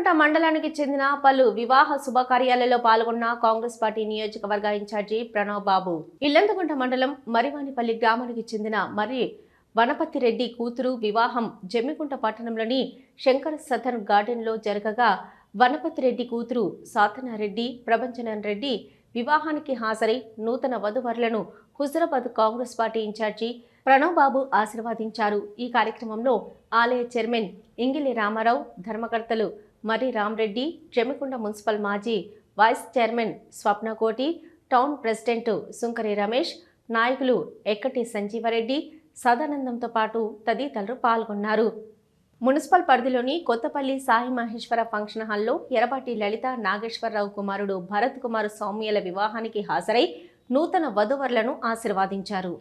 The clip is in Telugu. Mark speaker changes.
Speaker 1: ఇల్లంతకుంట మండలానికి చెందిన పలు వివాహ శుభకార్యాలలో పాల్గొన్న కాంగ్రెస్ పార్టీ నియోజకవర్గ ఇన్ఛార్జి ప్రణవ్ బాబు ఇల్లంతకుంట మండలం మరివానిపల్లి గ్రామానికి చెందిన వనపతిరెడ్డి కూతురు వివాహం జమ్మికుంట పట్టణంలోని శంకర్ సదన్ గార్డెన్లో జరగగా వనపతిరెడ్డి కూతురు సాతనారెడ్డి ప్రభంజనన్ రెడ్డి వివాహానికి హాజరై నూతన వధువరులను హుజరాబాద్ కాంగ్రెస్ పార్టీ ఇన్ఛార్జి ప్రణవ్ బాబు ఆశీర్వదించారు. ఈ కార్యక్రమంలో ఆలయ చైర్మన్ ఇంగిలి రామారావు, ధర్మకర్తలు మర్రి రామరెడ్డి, జమ్మికుంట మున్సిపల్ మాజీ vice chairman Swapnakoti, town president Sunkari Ramesh, నాయకులు ఎక్కటి సంజీవరెడ్డి, సదానందంతో పాటు తదితరులు పాల్గొన్నారు. మున్సిపల్ పరిధిలోని కొత్తపల్లి సాయి మహేశ్వర ఫంక్షన్ హాల్లో ఎరపాటి లలిత నాగేశ్వరరావు కుమారుడు భరత్ కుమార్ సౌమ్యల వివాహానికి హాజరై నూతన వధువరులను ఆశీర్వదించారు.